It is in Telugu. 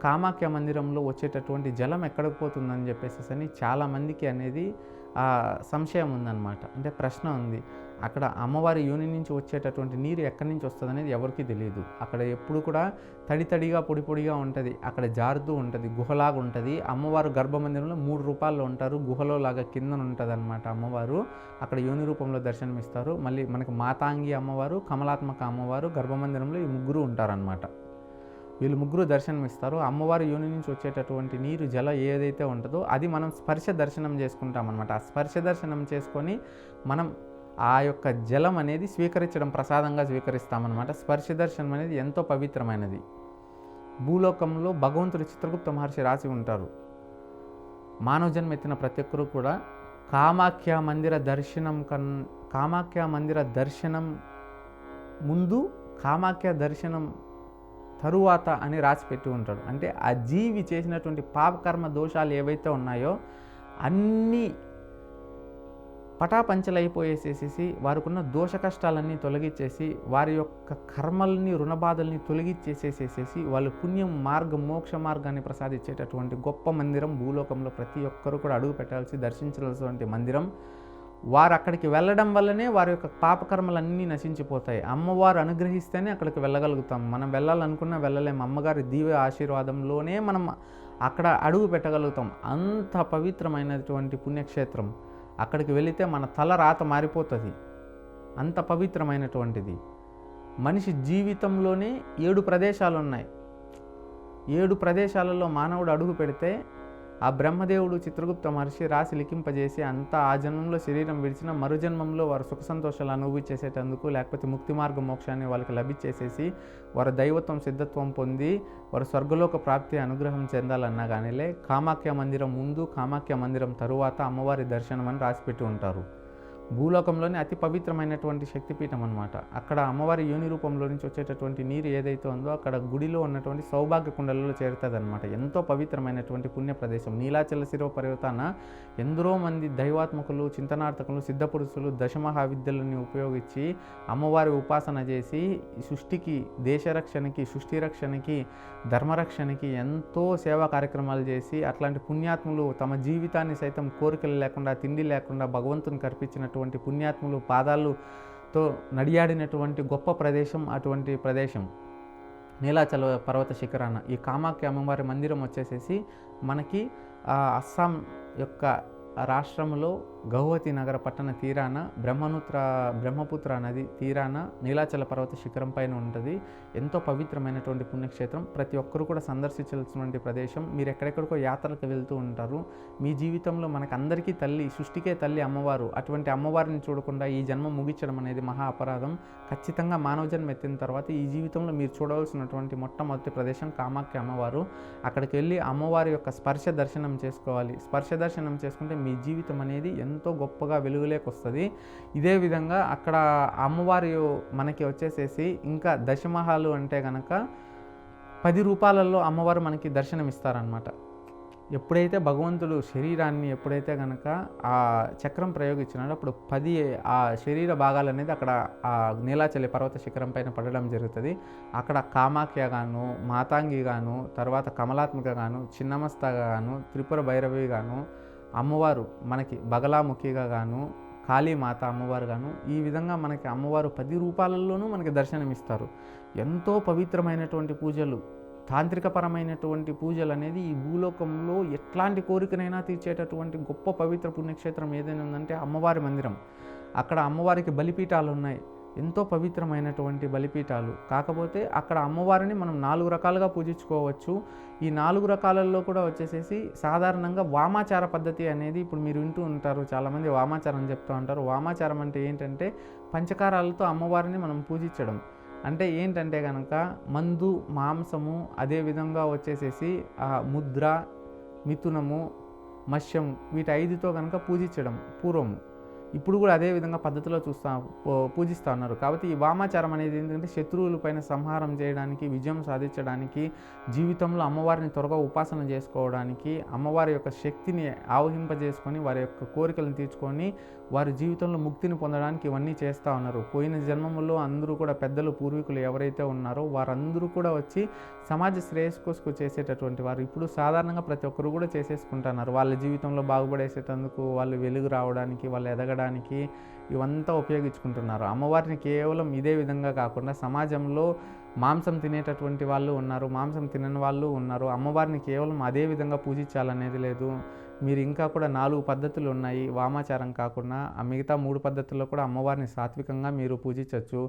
కామాఖ్య మందిరంలో వచ్చేటటువంటి జలం ఎక్కడికి పోతుందని చెప్పేసి చాలామందికి అనేది సంశయం ఉందన్నమాట. అంటే ప్రశ్న ఉంది. అక్కడ అమ్మవారి యోని నుంచి వచ్చేటటువంటి నీరు ఎక్కడి నుంచి వస్తుంది అనేది ఎవరికీ తెలియదు. అక్కడ ఎప్పుడు కూడా తడిగా పొడి పొడిగా ఉంటుంది, అక్కడ జారుతూ ఉంటుంది, గుహలాగా ఉంటుంది. అమ్మవారు గర్భమందిరంలో 3 రూపాల్లో ఉంటారు, గుహలో లాగా కిందన ఉంటుంది అనమాట అమ్మవారు. అక్కడ యోని రూపంలో దర్శనమిస్తారు. మళ్ళీ మనకి మాతాంగి అమ్మవారు, కమలాత్మక అమ్మవారు గర్భమందిరంలో ఈ ముగ్గురు ఉంటారనమాట. వీళ్ళు ముగ్గురు దర్శనమిస్తారు. అమ్మవారి యోని నుంచి వచ్చేటటువంటి నీరు జలం ఏదైతే ఉంటుందో అది మనం స్పర్శ దర్శనం చేసుకుంటామన్నమాట. ఆ స్పర్శ దర్శనం చేసుకొని మనం ఆ యొక్క జలం అనేది స్వీకరించడం, ప్రసాదంగా స్వీకరిస్తామన్నమాట. స్పర్శ దర్శనం అనేది ఎంతో పవిత్రమైనది. భూలోకంలో భగవంతుడు చిత్రగుప్త మహర్షి రాసి ఉంటారు, మానవ జన్మ ఎత్తిన ప్రతి ఒక్కరూ కూడా కామాఖ్య మందిర దర్శనం ముందు, కామాఖ్య దర్శనం తరువాత అని రాసిపెట్టి ఉంటాడు. అంటే ఆ జీవి చేసినటువంటి పాపకర్మ దోషాలు ఏవైతే ఉన్నాయో అన్నీ పటాపంచలైపోయేసేసి వారికి ఉన్న దోష కష్టాలన్నీ తొలగించేసి వారి యొక్క కర్మల్ని రుణబాధల్ని తొలగించేసేసేసి వాళ్ళు పుణ్యం మార్గం మోక్ష మార్గాన్ని ప్రసాదించేటటువంటి గొప్ప మందిరం భూలోకంలో ప్రతి ఒక్కరూ కూడా అడుగు పెట్టాల్సి దర్శించాల్సినటువంటి మందిరం. వారు అక్కడికి వెళ్ళడం వల్లనే వారి యొక్క పాపకర్మలన్నీ నశించిపోతాయి. అమ్మవారు అనుగ్రహిస్తేనే అక్కడికి వెళ్ళగలుగుతాం. మనం వెళ్ళాలనుకున్నా వెళ్ళలేము. అమ్మగారి దివ్య ఆశీర్వాదంలోనే మనం అక్కడ అడుగు పెట్టగలుగుతాం. అంత పవిత్రమైనటువంటి పుణ్యక్షేత్రం. అక్కడికి వెళితే మన తల రాత మారిపోతుంది. అంత పవిత్రమైనటువంటిది. మనిషి జీవితంలోనే 7 ప్రదేశాలు ఉన్నాయి. 7 ప్రదేశాలలో మానవుడు అడుగు పెడితే ఆ బ్రహ్మదేవుడు చిత్రగుప్త మహర్షి రాసి లిఖింపజేసి అంతా ఆ జన్మంలో శరీరం విడిచిన మరుజన్మంలో వారు సుఖ సంతోషాలు అనుభవించేసేటందుకు, లేకపోతే ముక్తి మార్గ మోక్షాన్ని వాళ్ళకి లభించేసేసి వారు దైవత్వం సిద్ధత్వం పొంది వారు స్వర్గలోక ప్రాప్తి అనుగ్రహం చెందాలన్నా కానీలే కామాఖ్య మందిరం ముందు, కామాఖ్య మందిరం తరువాత అమ్మవారి దర్శనం అని రాసిపెట్టి ఉంటారు. భూలోకంలోని అతి పవిత్రమైనటువంటి శక్తిపీఠం అనమాట. అక్కడ అమ్మవారి యోని రూపంలో నుంచి వచ్చేటటువంటి నీరు ఏదైతే ఉందో అక్కడ గుడిలో ఉన్నటువంటి సౌభాగ్య కుండలలో చేరుతుంది అనమాట. ఎంతో పవిత్రమైనటువంటి పుణ్య ప్రదేశం. నీలాచల శిరో పర్వతాన ఎందరో మంది దైవాత్మకులు, చింతనార్థకులు, సిద్ధపురుషులు దశమహావిద్యలని ఉపయోగించి అమ్మవారి ఉపాసన చేసి సృష్టికి, దేశరక్షణకి, సృష్టి రక్షణకి, ధర్మరక్షణకి ఎంతో సేవా కార్యక్రమాలు చేసి అట్లాంటి పుణ్యాత్ములు తమ జీవితాన్ని సైతం కోరికలు లేకుండా, తిండి లేకుండా భగవంతుని కల్పించినటువంటి పుణ్యాత్ములు పాదాలతో నడియాడినటువంటి గొప్ప ప్రదేశం అటువంటి ప్రదేశం నీలాచల పర్వత శిఖరాన. ఈ కామాఖ్య అమ్మవారి మందిరం వచ్చేసేసి మనకి అస్సాం యొక్క రాష్ట్రంలో గౌహతి నగర పట్టణ తీరాన బ్రహ్మపుత్ర నది తీరాన నీలాచల పర్వత శిఖరం పైన ఉంటుంది. ఎంతో పవిత్రమైనటువంటి పుణ్యక్షేత్రం. ప్రతి ఒక్కరూ కూడా సందర్శించాల్సినటువంటి ప్రదేశం. మీరు ఎక్కడెక్కడికో యాత్రలకు వెళ్తూ ఉంటారు. మీ జీవితంలో మనకందరికీ తల్లి, సృష్టికే తల్లి అమ్మవారు. అటువంటి అమ్మవారిని చూడకుండా ఈ జన్మ ముగించడం అనేది మహా అపరాధం. ఖచ్చితంగా మానవ జన్మ ఎత్తిన తర్వాత ఈ జీవితంలో మీరు చూడవలసినటువంటి మొట్టమొదటి ప్రదేశం కామాఖ్య అమ్మవారు. అక్కడికి వెళ్ళి అమ్మవారి యొక్క స్పర్శ దర్శనం చేసుకోవాలి. స్పర్శ దర్శనం చేసుకుంటే మీ జీవితం అనేది ఎంతో గొప్పగా వెలుగులోకి వస్తుంది. ఇదే విధంగా అక్కడ అమ్మవారి మనకి వచ్చేసేసి ఇంకా దశమహాలు అంటే కనుక 10 రూపాయలలో అమ్మవారు మనకి దర్శనం ఇస్తారనమాట. ఎప్పుడైతే భగవంతుడు శరీరాన్ని ఎప్పుడైతే కనుక ఆ చక్రం ప్రయోగించినాడో అప్పుడు 10 ఆ శరీర భాగాలు అనేది అక్కడ ఆ నీలాచలి పర్వత శిఖరం పైన పడడం జరుగుతుంది. అక్కడ కామాఖ్య గాను, మాతాంగి గాను, తర్వాత కమలాత్మక గాను, చిన్నమస్తగా గాను, త్రిపుర భైరవి గాను, అమ్మవారు మనకి బగలాముఖిగా గాను, కాళీమాత అమ్మవారు గాను, ఈ విధంగా మనకి అమ్మవారు 10 రూపాయలలోనూ మనకి దర్శనమిస్తారు. ఎంతో పవిత్రమైనటువంటి పూజలు, తాంత్రికపరమైనటువంటి పూజలు అనేది ఈ భూలోకంలో ఎట్లాంటి కోరికనైనా తీర్చేటటువంటి గొప్ప పవిత్ర పుణ్యక్షేత్రం ఏదైనా ఉందంటే అమ్మవారి మందిరం. అక్కడ అమ్మవారికి బలిపీఠాలు ఉన్నాయి. ఎంతో పవిత్రమైనటువంటి బలిపీఠాలు. కాకపోతే అక్కడ అమ్మవారిని మనం 4 రకాలుగా పూజించుకోవచ్చు. ఈ 4 రకాలలో కూడా వచ్చేసేసి సాధారణంగా వామాచార పద్ధతి అనేది ఇప్పుడు మీరు వింటూ ఉంటారు. చాలామంది వామాచారం చెప్తూ ఉంటారు. వామాచారం అంటే ఏంటంటే పంచకారాలతో అమ్మవారిని మనం పూజించడం. అంటే ఏంటంటే కనుక మందు, మాంసము, అదేవిధంగా వచ్చేసేసి ముద్ర, మిథునము, మత్స్యం, వీటి 5తో కనుక పూజించడం పూర్వము. ఇప్పుడు కూడా అదే విధంగా పద్ధతిలో పూజిస్తూ ఉన్నారు. కాబట్టి ఈ వామాచారం అనేది ఏంటంటే శత్రువులపైన సంహారం చేయడానికి, విజయం సాధించడానికి, జీవితంలో అమ్మవారిని త్వరగా ఉపాసన చేసుకోవడానికి, అమ్మవారి యొక్క శక్తిని ఆవహింపజేసుకొని వారి యొక్క కోరికలను తీర్చుకొని వారి జీవితంలో ముక్తిని పొందడానికి ఇవన్నీ చేస్తూ ఉన్నారు. పోయిన జన్మములో అందరూ కూడా పెద్దలు పూర్వీకులు ఎవరైతే ఉన్నారో వారందరూ కూడా వచ్చి సమాజ శ్రేయస్సు కోసం చేసేటటువంటి వారు. ఇప్పుడు సాధారణంగా ప్రతి ఒక్కరు కూడా చేసేసుకుంటున్నారు. వాళ్ళ జీవితంలో బాగుపడేసేటందుకు, వాళ్ళు వెలుగు రావడానికి, వాళ్ళు ఎదగడానికి ఇవంతా ఉపయోగించుకుంటున్నారు. అమ్మవారిని కేవలం ఇదే విధంగా కాకుండా సమాజంలో మాంసం తినేటటువంటి వాళ్ళు ఉన్నారు, మాంసం తినని వాళ్ళు ఉన్నారు. అమ్మవారిని కేవలం అదే విధంగా పూజించాలనేది లేదు. మీరు ఇంకా కూడా 4 పద్ధతులు ఉన్నాయి వామాచారం కాకుండా. ఆ మిగతా 3 పద్ధతుల్లో కూడా అమ్మవారిని సాత్వికంగా మీరు పూజించవచ్చు.